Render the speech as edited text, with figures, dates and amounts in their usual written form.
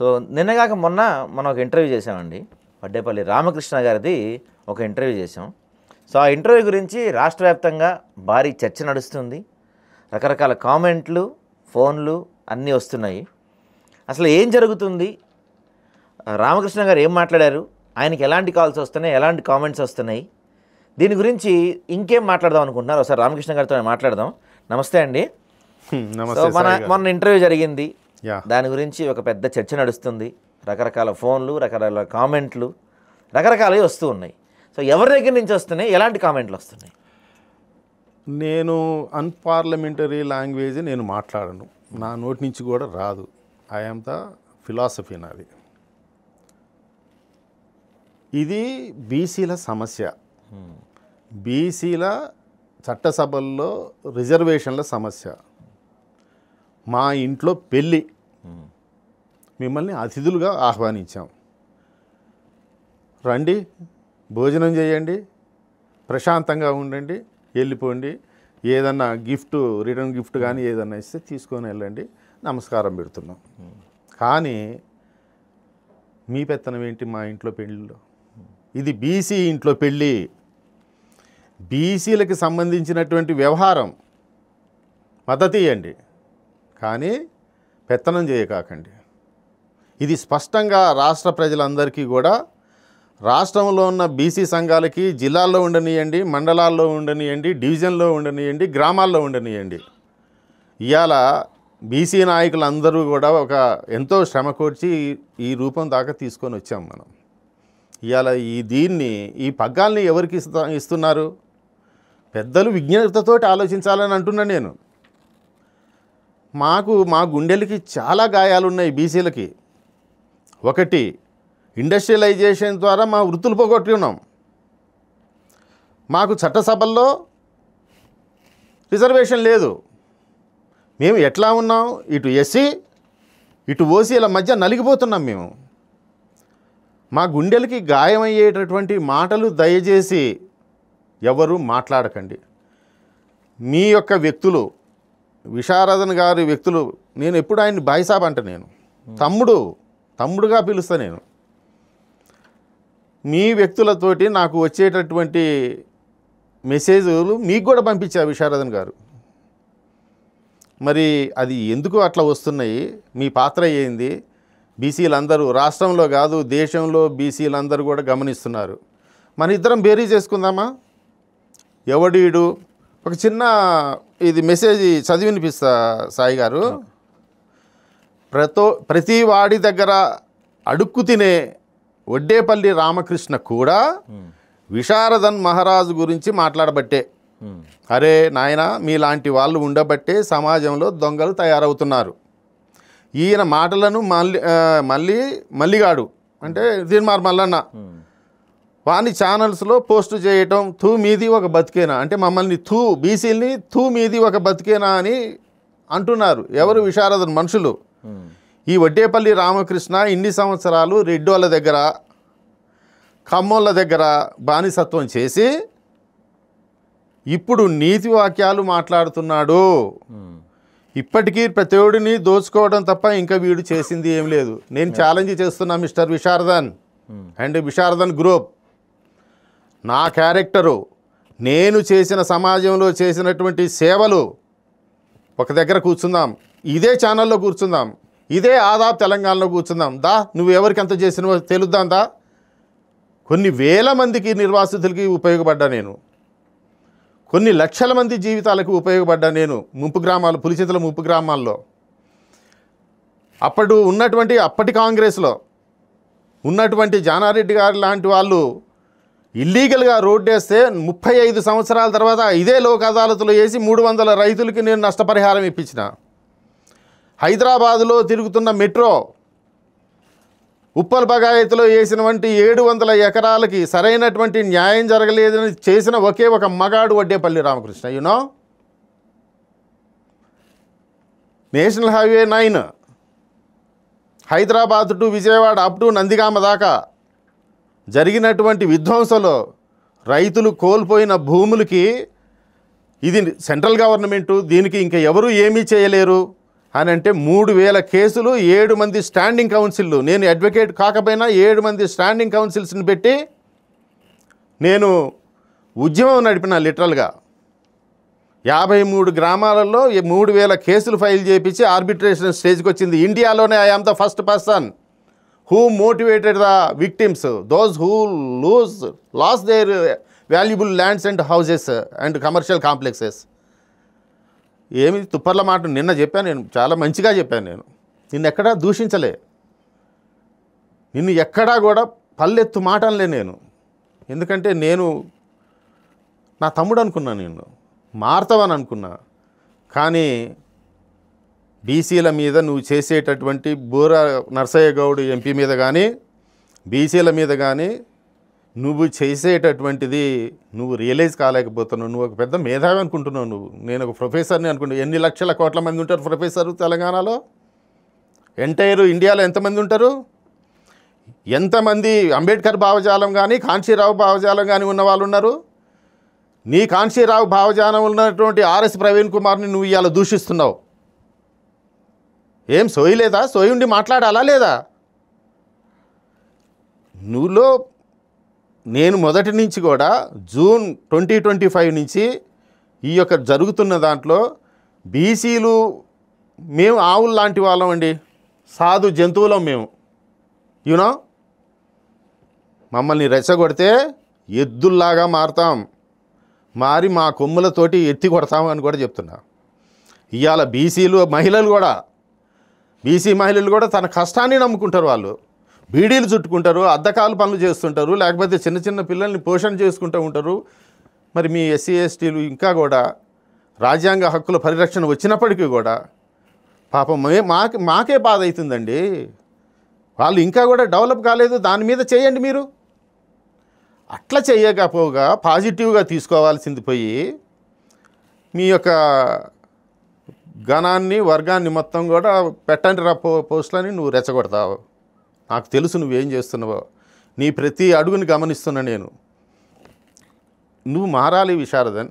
So నిన్నగాక మొన్న మనం ఒక ఇంటర్వ్యూ చేసామండి, వడ్డేపల్లి రామకృష్ణ గారిది ఒక ఇంటర్వ్యూ చేసాం. సో ఆ ఇంటర్వ్యూ గురించి రాష్ట్ర వ్యాప్తంగా భారీ చర్చ నడుస్తుంది. రకరకాల కామెంట్లు, ఫోన్లు అన్నీ వస్తున్నాయి. అసలు ఏం జరుగుతుంది, రామకృష్ణ గారు ఏం మాట్లాడారు, ఆయనకి ఎలాంటి కాల్స్ వస్తున్నాయి, ఎలాంటి కామెంట్స్ వస్తున్నాయి, దీని గురించి ఇంకేం మాట్లాడదాం అనుకుంటున్నారు. ఒకసారి రామకృష్ణ గారితో మాట్లాడదాం. నమస్తే అండి. సో మొన్న ఇంటర్వ్యూ జరిగింది, దాని గురించి ఒక పెద్ద చర్చ నడుస్తుంది. రకరకాల ఫోన్లు, రకరకాల కామెంట్లు, రకరకాలవి వస్తూ ఉన్నాయి. సో ఎవరి దగ్గర నుంచి వస్తున్నాయి, ఎలాంటి కామెంట్లు వస్తున్నాయి? నేను అన్పార్లమెంటరీ లాంగ్వేజ్ నేను మాట్లాడను, నా నోటి నుంచి కూడా రాదు. ఐఎమ్ ద ఫిలాసఫీ నాది. ఇది బీసీల సమస్య, బీసీల చట్టసభల్లో రిజర్వేషన్ల సమస్య. మా ఇంట్లో పెళ్ళి, మిమ్మల్ని అతిథులుగా ఆహ్వానించాం, రండి భోజనం చేయండి, ప్రశాంతంగా ఉండండి, వెళ్ళిపోండి. ఏదన్నా గిఫ్ట్, రిటర్న్ గిఫ్ట్ కానీ ఏదన్నా ఇస్తే తీసుకొని వెళ్ళండి, నమస్కారం పెడుతున్నాం. కానీ మీ పెత్తనం ఏంటి మా ఇంట్లో పెళ్ళిలో? ఇది బీసీ ఇంట్లో పెళ్ళి, బీసీలకి సంబంధించినటువంటి వ్యవహారం. మద్దతు ఇవ్వండి కానీ పెత్తనం చేయకాకండి. ఇది స్పష్టంగా రాష్ట్ర ప్రజలందరికీ కూడా, రాష్ట్రంలో ఉన్న బీసీ సంఘాలకి జిల్లాల్లో ఉండనియండి, మండలాల్లో ఉండనియండి, డివిజన్లో ఉండనియండి, గ్రామాల్లో ఉండనియండి, ఇవాళ బీసీ నాయకులందరూ కూడా ఒక ఎంతో శ్రమ కోర్చి ఈ రూపం దాకా తీసుకొని వచ్చాం మనం. ఇవాళ ఈ పగ్గాల్ని ఎవరికి ఇస్తున్నారు? పెద్దలు విజ్ఞతతోటి ఆలోచించాలని అంటున్నా నేను. మా గుండెలకి చాలా గాయాలున్నాయి బీసీలకి. ఒకటి, ఇండస్ట్రియలైజేషన్ ద్వారా మా వృత్తులు పోగొట్టి ఉన్నాం. మాకు చట్టసభల్లో రిజర్వేషన్ లేదు. మేము ఎట్లా ఉన్నాం, ఇటు ఎస్సీ ఇటు ఓసీల మధ్య నలిగిపోతున్నాం మేము. మా గుండెలకి గాయమయ్యేటటువంటి మాటలు దయచేసి ఎవరు మాట్లాడకండి. మీ యొక్క వ్యక్తులు, విశారదన్ గారి వ్యక్తులు, నేను ఎప్పుడు ఆయన్ని బాయిసాబ్ అంట, నేను తమ్ముడుగా పిలుస్తా. నేను మీ వ్యక్తులతోటి నాకు వచ్చేటటువంటి మెసేజ్లు మీకు కూడా పంపించా విశారదన్ గారు. మరి అది ఎందుకు అట్లా వస్తున్నాయి, మీ పాత్ర ఏంది? బీసీలందరూ రాష్ట్రంలో కాదు దేశంలో బీసీలందరూ కూడా గమనిస్తున్నారు. మన ఇద్దరం బేరీ చేసుకుందామా? ఎవడీడు ఒక చిన్న ఇది మెసేజ్ చదివి వినిపిస్తా సాయి గారు. ప్రతి వాడి దగ్గర అడుక్కు తినే వడ్డేపల్లి రామకృష్ణ కూడా విశారదన్ మహారాజు గురించి మాట్లాడబట్టే, అరే నాయన మీలాంటి వాళ్ళు ఉండబట్టే సమాజంలో దొంగలు తయారవుతున్నారు. ఈయన మాటలను మల్లిగాడు అంటే దీనిమార్ మల్లన్న వాని ఛానల్స్లో పోస్టు చేయటం, తూ మీది ఒక బతికేనా అంటే మమ్మల్ని బీసీల్ని మీది ఒక బతికేనా అని అంటున్నారు. ఎవరు? విశారదన్ మనుషులు. ఈ వడ్డేపల్లి రామకృష్ణ ఇన్ని సంవత్సరాలు రెడ్డోళ్ళ దగ్గర, కమ్మోళ్ళ దగ్గర బానిసత్వం చేసి ఇప్పుడు నీతి వాక్యాలు మాట్లాడుతున్నాడు. ఇప్పటికీ ప్రతిఒడిని దోచుకోవడం తప్ప ఇంకా వీడు చేసింది ఏం లేదు. నేను ఛాలెంజ్ చేస్తున్నా mister Visharadan and Visharadan group. నా క్యారెక్టరు, నేను చేసిన సమాజంలో చేసినటువంటి సేవలు ఒక దగ్గర కూర్చుందాం, ఇదే ఛానల్లో కూర్చుందాం, ఇదే ఆదాబ్ తెలంగాణలో కూర్చుందాం. నువ్వు ఎవరికి ఎంత చేసినవో తెలుద్దాం. కొన్ని వేల మందికి నిర్వాసితులకి ఉపయోగపడ్డా నేను, కొన్ని లక్షల మంది జీవితాలకు ఉపయోగపడ్డా నేను. పులిచింతల ముంపు గ్రామాల్లో అప్పటి కాంగ్రెస్లో ఉన్నటువంటి జానారెడ్డి గారు లాంటి వాళ్ళు ఇల్లీగల్గా రోడ్డేస్తే 35 సంవత్సరాల తర్వాత ఇదే లోక్ అదాలతులో వేసి 300 రైతులకి నేను నష్టపరిహారం ఇప్పించిన. హైదరాబాదులో తిరుగుతున్న మెట్రో ఉప్పల్ బగాయత్లో వేసినటువంటి 700 ఎకరాలకి సరైనటువంటి న్యాయం జరగలేదని చేసిన ఒకే ఒక మగాడు Vaddepalli Ramakrishna. You know, national highway 9 Hyderabad to Vijayawada up to Nandigama దాకా జరిగినటువంటి విధ్వంసంలో రైతులు కోల్పోయిన భూములకి ఇది సెంట్రల్ గవర్నమెంటు, దీనికి ఇంకా ఎవరు ఏమీ చేయలేరు. అని అంటే 3000 కేసులు, 7 మంది స్టాండింగ్ కౌన్సిల్, నేను అడ్వకేట్ కాకపోయినా 7 మంది స్టాండింగ్ కౌన్సిల్స్ని పెట్టి నేను ఉద్యమం నడిపిన. లిటరల్గా 53 గ్రామాలలో 3000 కేసులు ఫైల్ చేయించి ఆర్బిట్రేషన్ స్టేజ్కి వచ్చింది. ఇండియాలోనే I am the first person who motivated the victims, those who lost their valuable lands and houses and commercial complexes. ఏమి తుప్పర్ల మాట నిన్న చెప్పాను, నేను చాలా మంచిగా చెప్పాను. నేను నిన్ను ఎక్కడా దూషించలే, నిన్ను ఎక్కడా కూడా పల్లెత్తు మాట అనలే నేను. ఎందుకంటే నేను నా తమ్ముడు అనుకున్నా, నేను మారుతావని అనుకున్నా. కానీ బీసీల మీద నువ్వు చేసేటటువంటి బూర నరసయ్య గౌడ్ ఎంపీ మీద కానీ, బీసీల మీద కానీ నువ్వు చేసేటటువంటిది నువ్వు రియలైజ్ కాలేకపోతున్నావు. నువ్వు ఒక పెద్ద మేధావి అనుకుంటున్నావు. నేను ఒక ప్రొఫెసర్ని అనుకుంటున్నావు. ఎన్ని లక్షల కోట్ల మంది ఉంటారు ప్రొఫెసర్ తెలంగాణలో? ఎంటైర్ ఇండియాలో ఎంతమంది ఉంటారు? ఎంతమంది అంబేద్కర్ భావజాలం కానీ, కాంశీరావు భావజాలం కానీ ఉన్న వాళ్ళు ఉన్నారు? నీ కాంశీరావు భావజాలం ఉన్నటువంటి ఆర్ఎస్ ప్రవీణ్ కుమార్ని నువ్వు ఇవాళ దూషిస్తున్నావు. ఏం సోయి లేదా? సోయి ఉండి మాట్లాడాలా లేదా? నువ్వులో నేను మొదటి నుంచి కూడా జూన్ 2025 నుంచి ఈ యొక్క జరుగుతున్న దాంట్లో బీసీలు మేము ఆవులు లాంటి వాళ్ళం అండి, సాధు జంతువులం మేము. యూనో, మమ్మల్ని రెచ్చగొడితే ఎద్దుల్లాగా మారుతాం, మారి మా కొమ్ములతోటి ఎత్తి కొడతాం అని కూడా చెప్తున్నా. ఇవాళ బీసీ మహిళలు కూడా తన కష్టాన్ని నమ్ముకుంటారు. వాళ్ళు బీడీలు చుట్టుకుంటారు, అద్దకాలు పనులు చేస్తుంటారు, లేకపోతే చిన్న చిన్న పిల్లల్ని పోషణ చేసుకుంటూ ఉంటారు. మరి మీ ఎస్సీ ఎస్టీలు ఇంకా కూడా రాజ్యాంగ హక్కుల పరిరక్షణ వచ్చినప్పటికీ కూడా పాపం మాకే బాధ అవుతుందండి. వాళ్ళు ఇంకా కూడా డెవలప్ కాలేదు. దాని మీద చేయండి మీరు. అట్లా చేయకపోగా పాజిటివ్గా తీసుకోవాల్సింది పోయి మీ యొక్క గణాన్ని వర్గాన్ని మొత్తం కూడా పెట్టండి రా పోస్టులని నువ్వు రెచ్చగొడతావు. నాకు తెలుసు నువ్వేం చేస్తున్నావో. నీ ప్రతి అడుగుని గమనిస్తున్నా నేను. నువ్వు మారాలి విశారదన్.